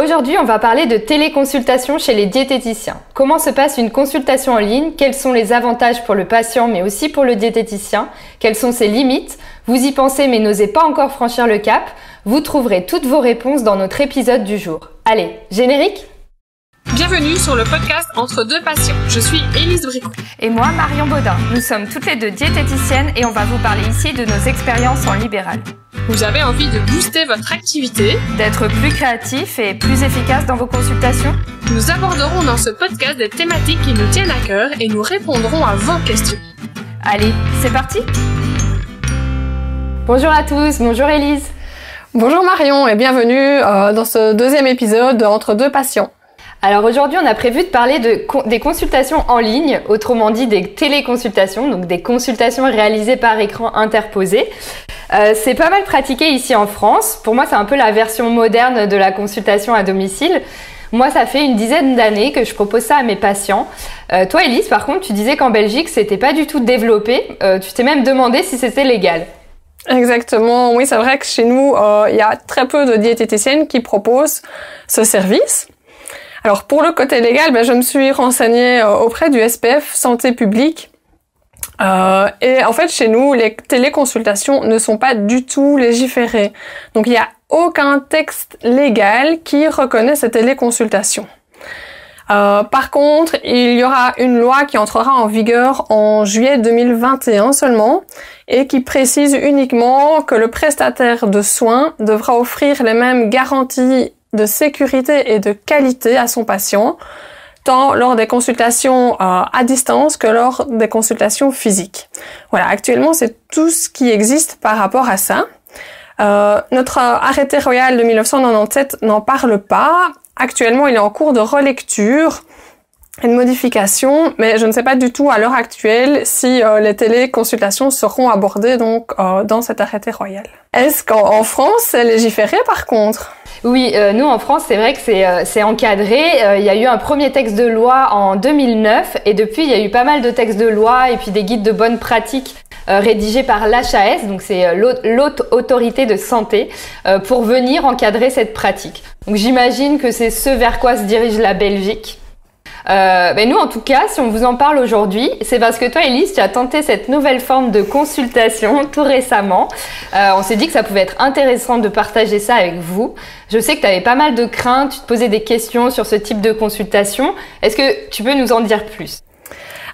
Aujourd'hui, on va parler de téléconsultation chez les diététiciens. Comment se passe une consultation en ligne? Quels sont les avantages pour le patient mais aussi pour le diététicien? Quelles sont ses limites? Vous y pensez mais n'osez pas encore franchir le cap? Vous trouverez toutes vos réponses dans notre épisode du jour. Allez, générique? Bienvenue sur le podcast Entre deux patients. Je suis Élise Bricot. Et moi, Marion Baudin. Nous sommes toutes les deux diététiciennes et on va vous parler ici de nos expériences en libéral. Vous avez envie de booster votre activité, D'être plus créatif et plus efficace dans vos consultations? nous aborderons dans ce podcast des thématiques qui nous tiennent à cœur et nous répondrons à vos questions. Allez, c'est parti? Bonjour à tous, bonjour Élise. Bonjour Marion et bienvenue dans ce deuxième épisode de Entre deux patients. Alors aujourd'hui, on a prévu de parler des consultations en ligne, autrement dit des téléconsultations, donc des consultations réalisées par écran interposé. C'est pas mal pratiqué ici en France. Pour moi, c'est un peu la version moderne de la consultation à domicile. Moi, ça fait une dizaine d'années que je propose ça à mes patients. Toi, Élise, par contre, tu disais qu'en Belgique, c'était pas du tout développé. Tu t'es même demandé si c'était légal. Exactement, oui, c'est vrai que chez nous, il y a très peu de diététiciennes qui proposent ce service. Alors pour le côté légal, je me suis renseignée auprès du SPF Santé publique. Et en fait, chez nous, les téléconsultations ne sont pas du tout légiférées. Donc il n'y a aucun texte légal qui reconnaît ces téléconsultations. Par contre, il y aura une loi qui entrera en vigueur en juillet 2021 seulement et qui précise uniquement que le prestataire de soins devra offrir les mêmes garanties de sécurité et de qualité à son patient, tant lors des consultations à distance que lors des consultations physiques. Voilà, actuellement, c'est tout ce qui existe par rapport à ça. Notre arrêté royal de 1997 n'en parle pas. Actuellement, il est en cours de relecture et de modification, mais je ne sais pas du tout à l'heure actuelle si les téléconsultations seront abordées donc dans cet arrêté royal. Est-ce qu'en France, c'est légiféré par contre? Oui, nous en France, c'est vrai que c'est encadré. Il y a eu un premier texte de loi en 2009 et depuis, il y a eu pas mal de textes de loi et puis des guides de bonnes pratiques rédigés par l'HAS, donc c'est l'Haute Autorité de Santé, pour venir encadrer cette pratique. Donc j'imagine que c'est ce vers quoi se dirige la Belgique. Nous, en tout cas, si on vous en parle aujourd'hui, c'est parce que toi, Élise, tu as tenté cette nouvelle forme de consultation tout récemment. On s'est dit que ça pouvait être intéressant de partager ça avec vous. Je sais que tu avais pas mal de craintes, tu te posais des questions sur ce type de consultation. Est-ce que tu peux nous en dire plus?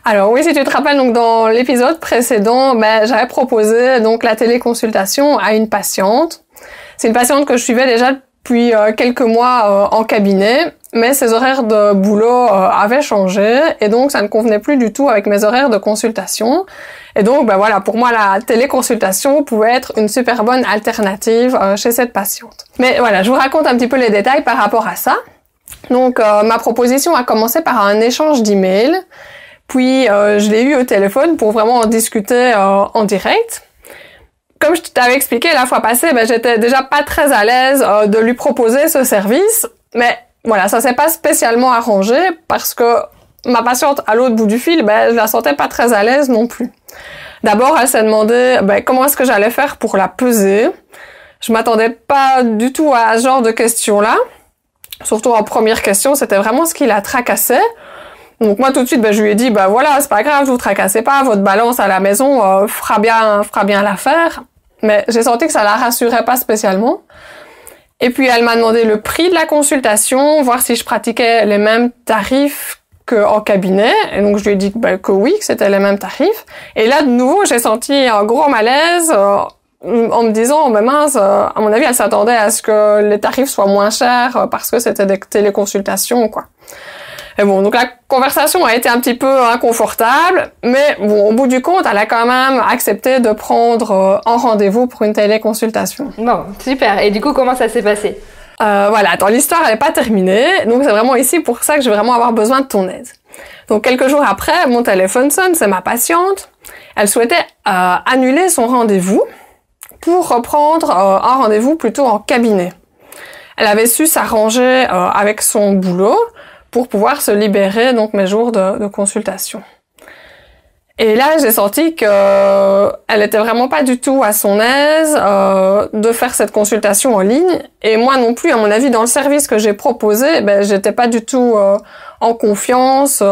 Alors oui, si tu te rappelles, donc dans l'épisode précédent, j'avais proposé donc la téléconsultation à une patiente. C'est une patiente que je suivais déjà depuis quelques mois en cabinet, mais ses horaires de boulot avaient changé et donc ça ne convenait plus du tout avec mes horaires de consultation. Et donc pour moi la téléconsultation pouvait être une super bonne alternative chez cette patiente. Mais voilà, je vous raconte un petit peu les détails par rapport à ça. Donc ma proposition a commencé par un échange d'emails, puis je l'ai eu au téléphone pour vraiment en discuter en direct. Comme je t'avais expliqué la fois passée, j'étais déjà pas très à l'aise de lui proposer ce service, mais voilà, ça s'est pas spécialement arrangé parce que ma patiente à l'autre bout du fil, je la sentais pas très à l'aise non plus. D'abord, elle s'est demandé comment est-ce que j'allais faire pour la peser. Je m'attendais pas du tout à ce genre de questions-là. Surtout en première question, c'était vraiment ce qui la tracassait. Donc moi tout de suite, je lui ai dit, c'est pas grave, vous tracassez pas, votre balance à la maison fera bien l'affaire. Mais j'ai senti que ça la rassurait pas spécialement. Et puis elle m'a demandé le prix de la consultation, voir si je pratiquais les mêmes tarifs qu'en cabinet. Et donc je lui ai dit que oui, que c'était les mêmes tarifs. Et là de nouveau, j'ai senti un gros malaise en me disant, mince, à mon avis, elle s'attendait à ce que les tarifs soient moins chers parce que c'était des téléconsultations, quoi. Et bon, donc la conversation a été un petit peu inconfortable, mais bon, au bout du compte, elle a quand même accepté de prendre un rendez-vous pour une téléconsultation. Bon, super. Et du coup, comment ça s'est passé? Attends, l'histoire elle n'est pas terminée, donc c'est vraiment ici pour ça que je vais vraiment avoir besoin de ton aide. Donc quelques jours après, mon téléphone sonne, c'est ma patiente. Elle souhaitait annuler son rendez-vous pour reprendre un rendez-vous plutôt en cabinet. Elle avait su s'arranger avec son boulot pour pouvoir se libérer donc mes jours de consultation. Et là, j'ai senti que elle était vraiment pas du tout à son aise de faire cette consultation en ligne. Et moi non plus, à mon avis, dans le service que j'ai proposé, j'étais pas du tout en confiance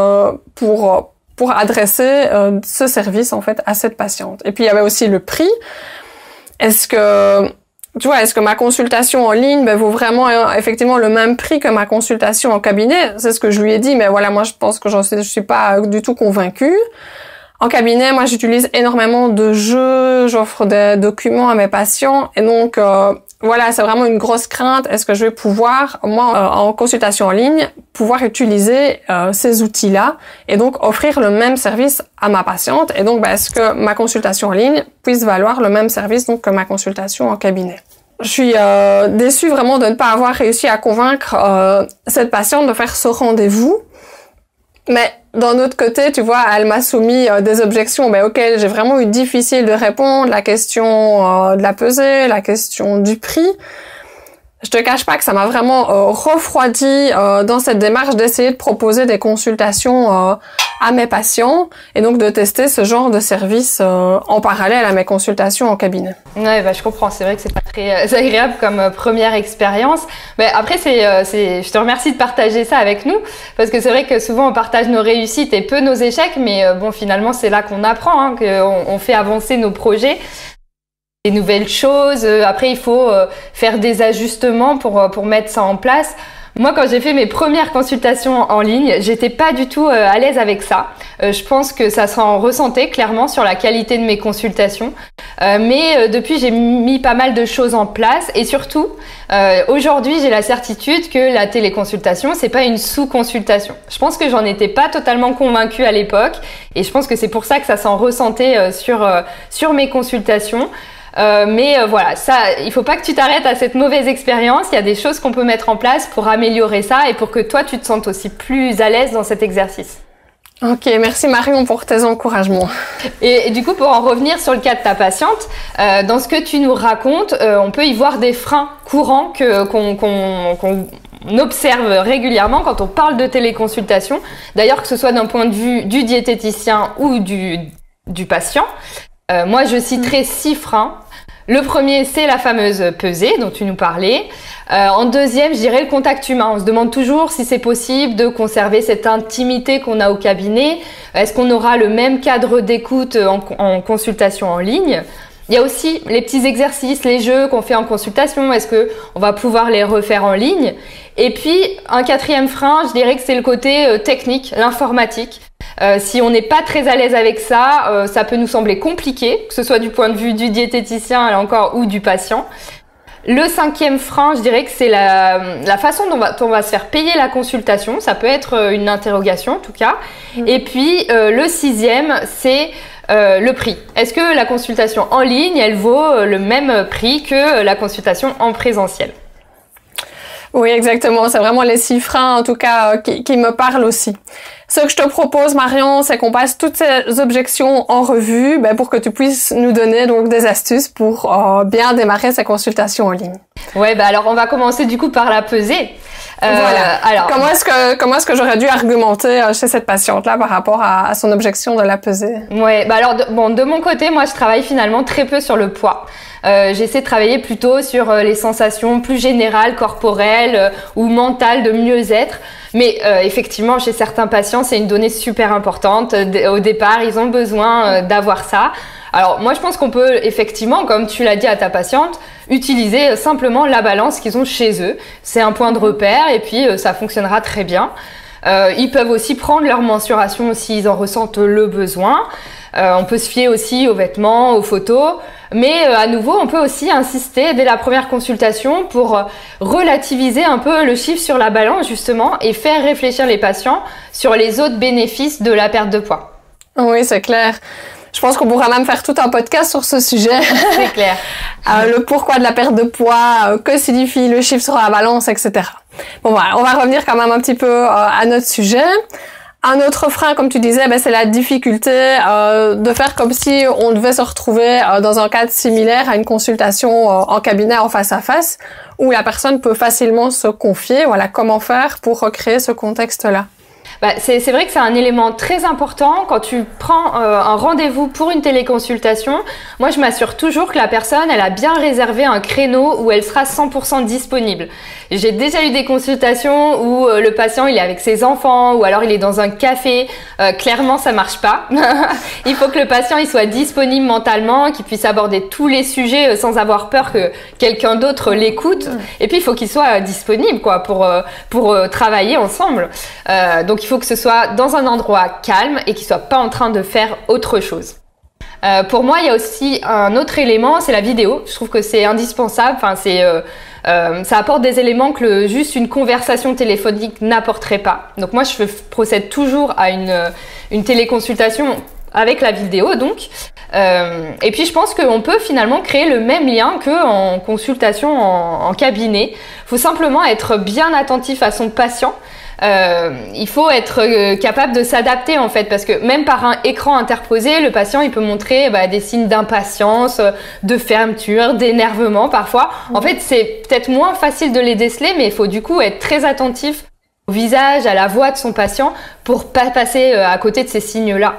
pour adresser ce service en fait à cette patiente. Et puis il y avait aussi le prix. Est-ce que ma consultation en ligne vaut vraiment effectivement le même prix que ma consultation en cabinet? C'est ce que je lui ai dit, mais voilà, moi je pense que je suis pas du tout convaincue. En cabinet, moi j'utilise énormément de jeux, j'offre des documents à mes patients et donc voilà, c'est vraiment une grosse crainte. Est-ce que je vais pouvoir, moi en consultation en ligne, pouvoir utiliser ces outils-là et donc offrir le même service à ma patiente et donc est-ce que ma consultation en ligne puisse valoir le même service donc que ma consultation en cabinet? Je suis déçue vraiment de ne pas avoir réussi à convaincre cette patiente de faire ce rendez-vous. Mais d'un autre côté, tu vois, elle m'a soumis des objections auxquelles j'ai vraiment eu difficile de répondre, la question de la pesée, la question du prix. Je te cache pas que ça m'a vraiment refroidi dans cette démarche d'essayer de proposer des consultations à mes patients et donc de tester ce genre de service en parallèle à mes consultations en cabinet. Ouais, je comprends. C'est vrai que c'est pas très agréable comme première expérience. Mais après, je te remercie de partager ça avec nous parce que c'est vrai que souvent on partage nos réussites et peu nos échecs, mais finalement c'est là qu'on apprend, qu'on fait avancer nos projets. Des nouvelles choses. Après, il faut faire des ajustements pour mettre ça en place. Moi, quand j'ai fait mes premières consultations en ligne, j'étais pas du tout à l'aise avec ça. Je pense que ça s'en ressentait clairement sur la qualité de mes consultations. Mais depuis, j'ai mis pas mal de choses en place et surtout, aujourd'hui, j'ai la certitude que la téléconsultation, c'est pas une sous-consultation. Je pense que j'en étais pas totalement convaincue à l'époque et je pense que c'est pour ça que ça s'en ressentait sur mes consultations. Mais voilà, ça, il faut pas que tu t'arrêtes à cette mauvaise expérience. Il y a des choses qu'on peut mettre en place pour améliorer ça et pour que toi, tu te sentes aussi plus à l'aise dans cet exercice. Ok, merci Marion pour tes encouragements. Et du coup, pour en revenir sur le cas de ta patiente, dans ce que tu nous racontes, on peut y voir des freins courants qu'on observe régulièrement quand on parle de téléconsultation. D'ailleurs, que ce soit d'un point de vue du diététicien ou du patient. Moi, je citerai 6 freins. Le premier, c'est la fameuse pesée dont tu nous parlais. En deuxième, je dirais le contact humain. On se demande toujours si c'est possible de conserver cette intimité qu'on a au cabinet. Est-ce qu'on aura le même cadre d'écoute en consultation en ligne? Il y a aussi les petits exercices, les jeux qu'on fait en consultation. Est-ce que on va pouvoir les refaire en ligne? Et puis, un 4e frein, je dirais que c'est le côté technique, l'informatique. Si on n'est pas très à l'aise avec ça, ça peut nous sembler compliqué, que ce soit du point de vue du diététicien là encore ou du patient. Le 5e frein, je dirais que c'est la façon dont on va se faire payer la consultation. Ça peut être une interrogation en tout cas. Et puis le 6e, c'est le prix. Est-ce que la consultation en ligne, elle vaut le même prix que la consultation en présentiel? Oui, exactement. C'est vraiment les 6 freins, en tout cas, qui me parlent aussi. Ce que je te propose, Marion, c'est qu'on passe toutes ces objections en revue, pour que tu puisses nous donner donc des astuces pour bien démarrer ces consultations en ligne. Ouais, alors on va commencer du coup par la pesée. Voilà. Alors, comment est-ce que j'aurais dû argumenter chez cette patiente-là par rapport à son objection de la pesée? Ouais, alors de mon côté, moi je travaille finalement très peu sur le poids. J'essaie de travailler plutôt sur les sensations plus générales, corporelles ou mentales de mieux-être. Mais effectivement, chez certains patients, c'est une donnée super importante. Au départ, ils ont besoin d'avoir ça. Alors moi, je pense qu'on peut effectivement, comme tu l'as dit à ta patiente, utiliser simplement la balance qu'ils ont chez eux. C'est un point de repère et puis ça fonctionnera très bien. Ils peuvent aussi prendre leur mensuration s'ils en ressentent le besoin. On peut se fier aussi aux vêtements, aux photos. Mais à nouveau, on peut aussi insister dès la première consultation pour relativiser un peu le chiffre sur la balance justement et faire réfléchir les patients sur les autres bénéfices de la perte de poids. Oui, c'est clair. Je pense qu'on pourra même faire tout un podcast sur ce sujet. C'est clair. Le pourquoi de la perte de poids, que signifie le chiffre sur la balance, etc. Bon, voilà, on va revenir quand même un petit peu à notre sujet. Un autre frein, comme tu disais, c'est la difficulté de faire comme si on devait se retrouver dans un cadre similaire à une consultation en cabinet en face à face, où la personne peut facilement se confier. Voilà, comment faire pour recréer ce contexte-là. C'est vrai que c'est un élément très important. Quand tu prends un rendez-vous pour une téléconsultation, moi je m'assure toujours que la personne elle a bien réservé un créneau où elle sera 100% disponible. J'ai déjà eu des consultations où le patient il est avec ses enfants ou alors il est dans un café. Clairement ça marche pas. Il faut que le patient il soit disponible mentalement, qu'il puisse aborder tous les sujets sans avoir peur que quelqu'un d'autre l'écoute. Et puis il faut qu'il soit disponible quoi pour travailler ensemble. Donc il faut que ce soit dans un endroit calme et qu'il soit pas en train de faire autre chose. Pour moi, il y a aussi un autre élément, c'est la vidéo. Je trouve que c'est indispensable. Enfin, ça apporte des éléments que juste une conversation téléphonique n'apporterait pas. Donc moi, je procède toujours à une téléconsultation avec la vidéo, donc. Et puis je pense qu'on peut finalement créer le même lien qu'en consultation en cabinet. Il faut simplement être bien attentif à son patient. Il faut être capable de s'adapter en fait, parce que même par un écran interposé, le patient il peut montrer des signes d'impatience, de fermeture, d'énervement parfois. En fait, c'est peut-être moins facile de les déceler, mais il faut du coup être très attentif au visage, à la voix de son patient pour pas passer à côté de ces signes-là.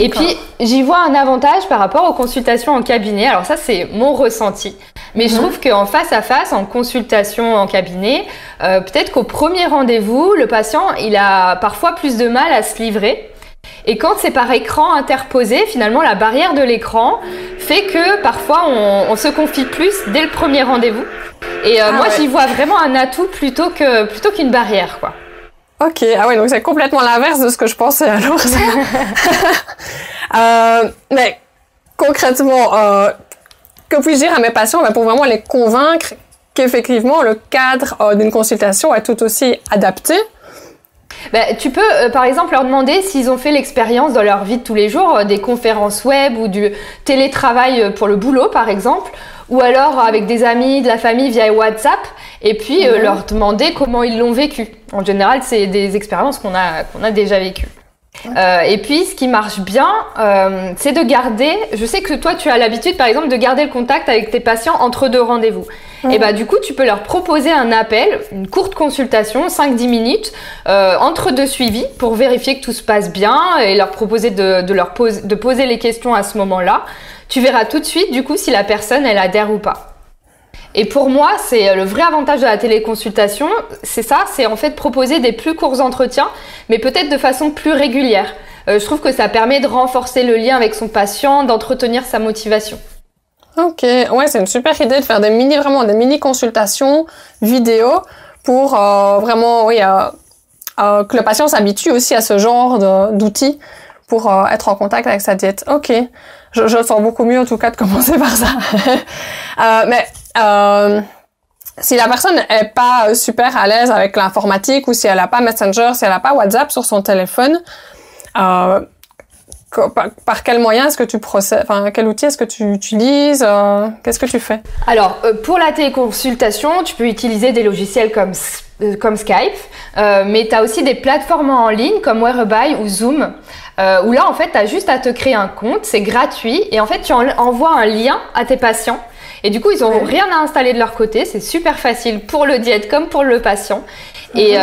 Et puis, j'y vois un avantage par rapport aux consultations en cabinet. Alors ça, c'est mon ressenti. Mais je trouve qu'en face à face, en consultation en cabinet, peut-être qu'au premier rendez-vous, le patient, il a parfois plus de mal à se livrer. Et quand c'est par écran interposé, finalement, la barrière de l'écran fait que parfois, on se confie plus dès le premier rendez-vous. Et moi, j'y vois vraiment un atout plutôt qu'une barrière, quoi. Ok, ah ouais, donc c'est complètement l'inverse de ce que je pensais alors. Mais concrètement, que puis-je dire à mes patients pour vraiment les convaincre qu'effectivement le cadre d'une consultation est tout aussi adapté? Tu peux par exemple leur demander s'ils ont fait l'expérience dans leur vie de tous les jours des conférences web ou du télétravail pour le boulot par exemple, ou alors avec des amis, de la famille via WhatsApp, et puis leur demander comment ils l'ont vécu. En général, c'est des expériences qu'on a déjà vécues. Et puis, ce qui marche bien, c'est de garder... Je sais que toi, tu as l'habitude, par exemple, de garder le contact avec tes patients entre deux rendez-vous. Et du coup, tu peux leur proposer un appel, une courte consultation, 5-10 minutes, entre deux suivis, pour vérifier que tout se passe bien et leur proposer de poser les questions à ce moment-là. Tu verras tout de suite, du coup, si la personne, elle adhère ou pas. Et pour moi, c'est le vrai avantage de la téléconsultation, c'est ça, c'est en fait proposer des plus courts entretiens, mais peut-être de façon plus régulière. Je trouve que ça permet de renforcer le lien avec son patient, d'entretenir sa motivation. Ok, ouais, c'est une super idée de faire des mini consultations vidéo pour vraiment, que le patient s'habitue aussi à ce genre d'outils pour être en contact avec sa diète. Ok, je sens beaucoup mieux en tout cas de commencer par ça. Mais si la personne est pas super à l'aise avec l'informatique ou si elle a pas Messenger, si elle a pas WhatsApp sur son téléphone, par quel moyen est-ce que tu procèdes? Enfin, quel outil est-ce que tu utilises? Qu'est-ce que tu fais? Alors, pour la téléconsultation, tu peux utiliser des logiciels comme Skype, mais tu as aussi des plateformes en ligne comme Whereby ou Zoom, où là, en fait, tu as juste à te créer un compte, c'est gratuit, et en fait, tu envoies un lien à tes patients. Et du coup, ils n'ont rien à installer de leur côté. C'est super facile pour le diète comme pour le patient. Et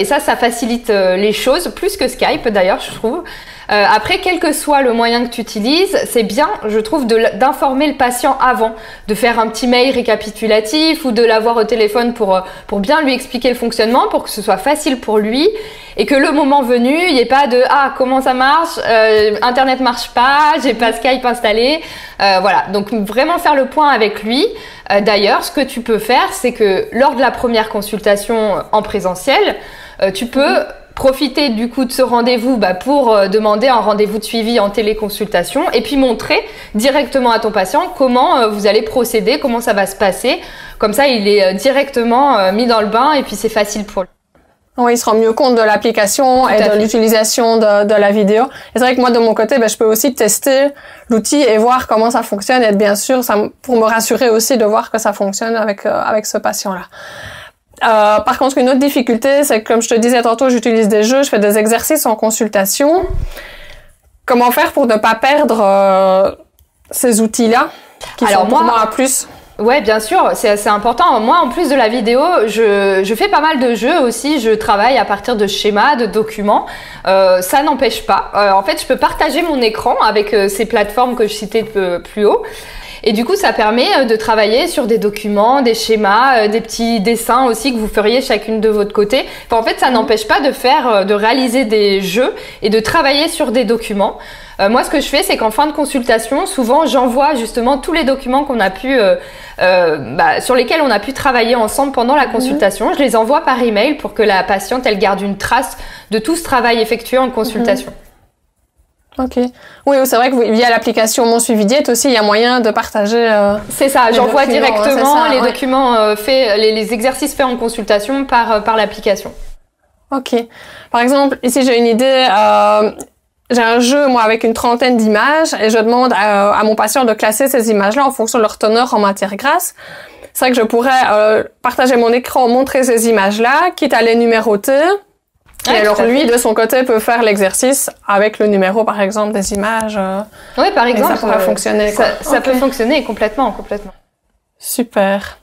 ça facilite les choses, plus que Skype d'ailleurs, je trouve. Après, quel que soit le moyen que tu utilises, c'est bien, je trouve, d'informer le patient avant, de faire un petit mail récapitulatif ou de l'avoir au téléphone pour bien lui expliquer le fonctionnement, pour que ce soit facile pour lui et que le moment venu, il n'y ait pas de « Ah, comment ça marche Internet marche pas, j'ai pas Skype installé. » Voilà, donc vraiment faire le point avec lui. D'ailleurs, ce que tu peux faire, c'est que lors de la première consultation en présentiel, tu peux profiter du coup de ce rendez-vous pour demander un rendez-vous de suivi en téléconsultation et puis montrer directement à ton patient comment vous allez procéder, comment ça va se passer. Comme ça, il est directement mis dans le bain et puis c'est facile pour lui. Oui, il se rend mieux compte de l'application et de l'utilisation de la vidéo. Et c'est vrai que moi, de mon côté, je peux aussi tester l'outil et voir comment ça fonctionne et être bien sûr, pour me rassurer aussi de voir que ça fonctionne avec ce patient-là. Par contre, une autre difficulté, c'est que comme je te disais tantôt, j'utilise des jeux, je fais des exercices en consultation. Comment faire pour ne pas perdre ces outils-là qui sont pour moi un plus? Ouais, bien sûr, c'est assez important. Moi, en plus de la vidéo, je fais pas mal de jeux aussi. Je travaille à partir de schémas, de documents. Ça n'empêche pas. En fait, je peux partager mon écran avec ces plateformes que je citais plus haut. Et du coup, ça permet de travailler sur des documents, des schémas, des petits dessins aussi que vous feriez chacune de votre côté. Enfin, en fait, ça n'empêche pas de réaliser des jeux et de travailler sur des documents. Moi, ce que je fais, c'est qu'en fin de consultation, souvent, j'envoie justement tous les documents qu'on a pu, sur lesquels on a pu travailler ensemble pendant la consultation. Je les envoie par email pour que la patiente, elle garde une trace de tout ce travail effectué en consultation. Ok. Oui, c'est vrai que via l'application Mon Suivi Diète aussi, il y a moyen de partager. C'est ça, j'envoie directement les ouais. documents faits, les exercices faits en consultation par l'application. Ok. Par exemple, ici j'ai une idée. J'ai un jeu, moi, avec une trentaine d'images et je demande à mon patient de classer ces images-là en fonction de leur teneur en matière grasse. C'est vrai que je pourrais partager mon écran, montrer ces images-là, quitte à les numéroter. Et alors lui, de son côté, peut faire l'exercice avec le numéro, par exemple, des images. Oui, par exemple. Ça pourrait fonctionner. Ça peut fonctionner complètement. Super.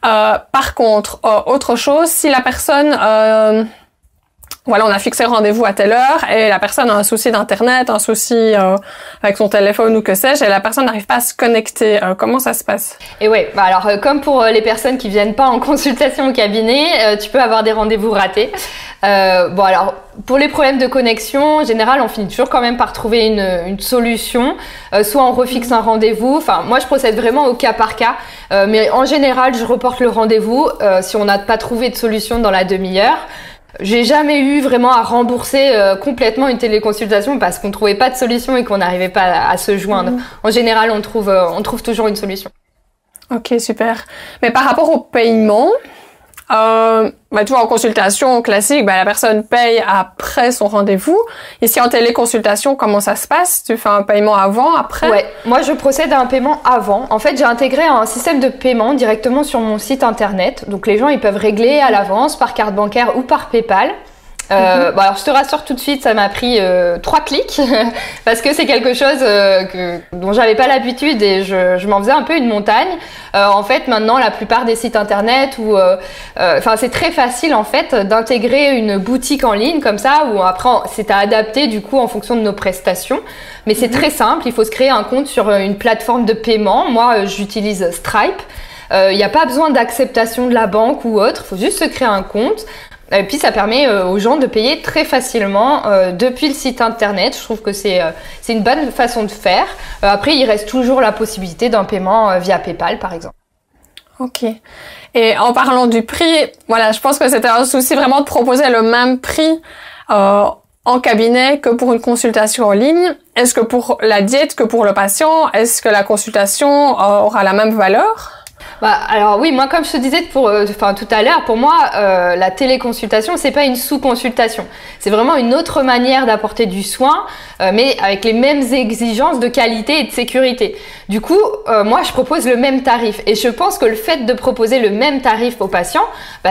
Par contre, autre chose, si la personne... voilà, on a fixé le rendez-vous à telle heure et la personne a un souci d'internet, un souci avec son téléphone ou que sais-je, et la personne n'arrive pas à se connecter. Comment ça se passe? Et ouais, alors comme pour les personnes qui viennent pas en consultation au cabinet, tu peux avoir des rendez-vous ratés. Alors pour les problèmes de connexion, en général, on finit toujours quand même par trouver une solution. Soit on refixe un rendez-vous. Enfin, moi je procède vraiment au cas par cas, mais en général, je reporte le rendez-vous si on n'a pas trouvé de solution dans la demi-heure. J'ai jamais eu vraiment à rembourser complètement une téléconsultation parce qu'on trouvait pas de solution et qu'on n'arrivait pas à se joindre. En général, on trouve toujours une solution. Ok, super. Mais par rapport au paiement, tu vois, en consultation classique, la personne paye après son rendez-vous. Ici, en téléconsultation, comment ça se passe? Tu fais un paiement avant, après? Ouais, moi je procède à un paiement avant. En fait, j'ai intégré un système de paiement directement sur mon site internet. Donc les gens, ils peuvent régler à l'avance par carte bancaire ou par PayPal. Alors je te rassure tout de suite, ça m'a pris 3 clics parce que c'est quelque chose dont j'avais pas l'habitude et je m'en faisais un peu une montagne. En fait, maintenant, la plupart des sites internet c'est très facile en fait d'intégrer une boutique en ligne comme ça où après c'est à adapter du coup en fonction de nos prestations. Mais c'est très simple, il faut se créer un compte sur une plateforme de paiement. Moi, j'utilise Stripe. Il n'y a pas besoin d'acceptation de la banque ou autre, il faut juste se créer un compte. Et puis ça permet aux gens de payer très facilement depuis le site internet. Je trouve que c'est une bonne façon de faire. Après, il reste toujours la possibilité d'un paiement via PayPal, par exemple. Ok. Et en parlant du prix, voilà, je pense que c'était un souci vraiment de proposer le même prix en cabinet que pour une consultation en ligne. Est-ce que pour la diète que pour le patient, est-ce que la consultation aura la même valeur? Alors oui, moi comme je te disais tout à l'heure, pour moi la téléconsultation c'est pas une sous-consultation, c'est vraiment une autre manière d'apporter du soin, mais avec les mêmes exigences de qualité et de sécurité. Du coup, moi je propose le même tarif et je pense que le fait de proposer le même tarif au patient,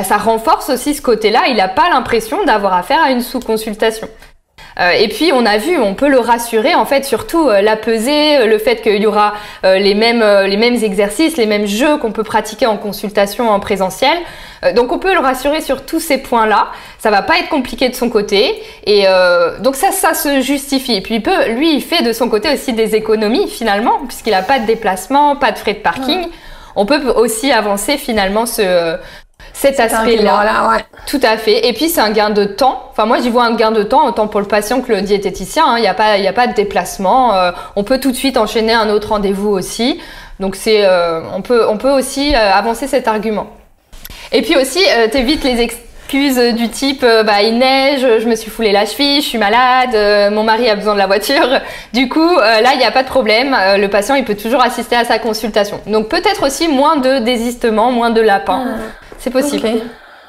ça renforce aussi ce côté-là. Il n'a pas l'impression d'avoir affaire à une sous-consultation. Et puis on a vu, on peut le rassurer en fait, surtout la pesée, le fait qu'il y aura les mêmes exercices, les mêmes jeux qu'on peut pratiquer en consultation en présentiel. Donc on peut le rassurer sur tous ces points-là. Ça va pas être compliqué de son côté et donc ça se justifie. Et puis il fait de son côté aussi des économies finalement puisqu'il a pas de déplacement, pas de frais de parking. On peut aussi avancer finalement cet aspect-là, ouais. Tout à fait. Et puis c'est un gain de temps. Enfin moi j'y vois un gain de temps autant pour le patient que le diététicien. Il y a pas de déplacement. On peut tout de suite enchaîner un autre rendez-vous aussi. Donc on peut aussi avancer cet argument. Et puis aussi t'évites les excuses du type il neige, je me suis foulé la cheville, je suis malade, mon mari a besoin de la voiture. Du coup là il n'y a pas de problème. Le patient il peut toujours assister à sa consultation. Donc peut-être aussi moins de désistement, moins de lapins. C'est possible. Okay.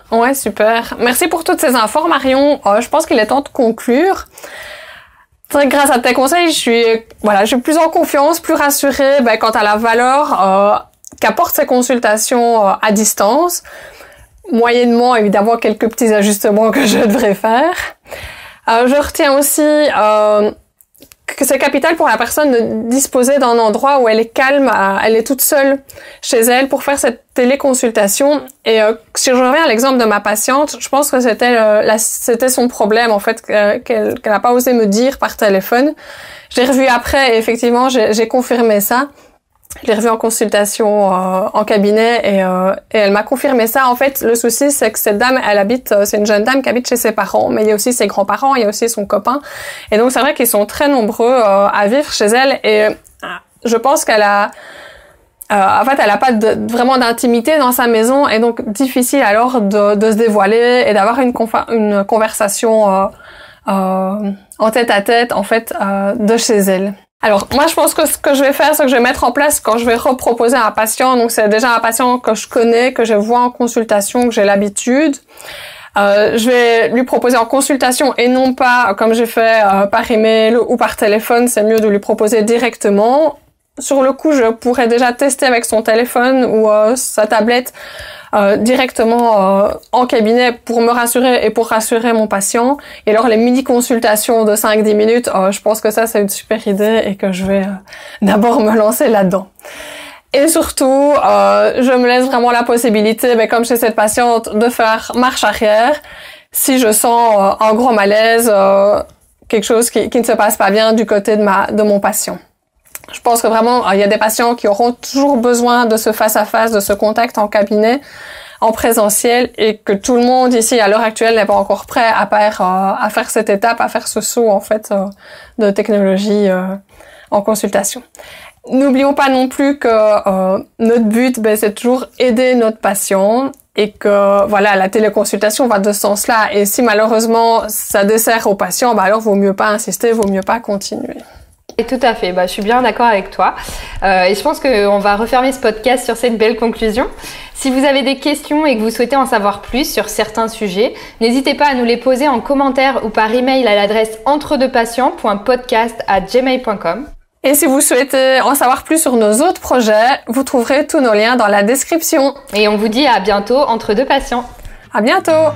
Ouais, super. Merci pour toutes ces infos, Marion. Je pense qu'il est temps de conclure. Grâce à tes conseils, je suis plus en confiance, plus rassurée quant à la valeur qu'apportent ces consultations à distance. Moyennement, évidemment, quelques petits ajustements que je devrais faire. Je retiens aussi que c'est capital pour la personne de disposer d'un endroit où elle est calme, elle est toute seule chez elle pour faire cette téléconsultation. Et si je reviens à l'exemple de ma patiente, je pense que c'était son problème en fait qu'elle n'a pas osé me dire par téléphone. Je l'ai revu après et effectivement j'ai confirmé ça. Je l'ai revue en consultation en cabinet et elle m'a confirmé ça. En fait, le souci, c'est que cette dame, c'est une jeune dame qui habite chez ses parents, mais il y a aussi ses grands-parents, il y a aussi son copain. Et donc, c'est vrai qu'ils sont très nombreux à vivre chez elle et je pense qu'elle a... en fait, elle a pas vraiment d'intimité dans sa maison et donc difficile alors de se dévoiler et d'avoir une conversation en tête-à-tête, en fait, de chez elle. Alors, moi, je pense que ce que je vais faire, c'est que je vais mettre en place quand je vais reproposer un patient. Donc, c'est déjà un patient que je connais, que je vois en consultation, que j'ai l'habitude. Je vais lui proposer en consultation et non pas, comme j'ai fait par email ou par téléphone. C'est mieux de lui proposer directement. Sur le coup, je pourrais déjà tester avec son téléphone ou sa tablette directement en cabinet pour me rassurer et pour rassurer mon patient. Et alors les mini-consultations de 5-10 minutes, je pense que ça c'est une super idée et que je vais d'abord me lancer là-dedans. Et surtout, je me laisse vraiment la possibilité, comme chez cette patiente, de faire marche arrière si je sens un gros malaise, quelque chose qui ne se passe pas bien du côté de mon patient. Je pense que vraiment, il y a des patients qui auront toujours besoin de ce face-à-face, de ce contact en cabinet, en présentiel, et que tout le monde ici, à l'heure actuelle, n'est pas encore prêt à faire cette étape, à faire ce saut, en fait, de technologie en consultation. N'oublions pas non plus que notre but, c'est toujours aider notre patient, et que, voilà, la téléconsultation va de ce sens-là. Et si malheureusement, ça dessert au patient, alors vaut mieux pas insister, vaut mieux pas continuer. Et tout à fait, je suis bien d'accord avec toi. Et je pense qu'on va refermer ce podcast sur cette belle conclusion. Si vous avez des questions et que vous souhaitez en savoir plus sur certains sujets, n'hésitez pas à nous les poser en commentaire ou par email à l'adresse entredepatients.podcast@gmail.com. Et si vous souhaitez en savoir plus sur nos autres projets, vous trouverez tous nos liens dans la description. Et on vous dit à bientôt entre deux patients. À bientôt!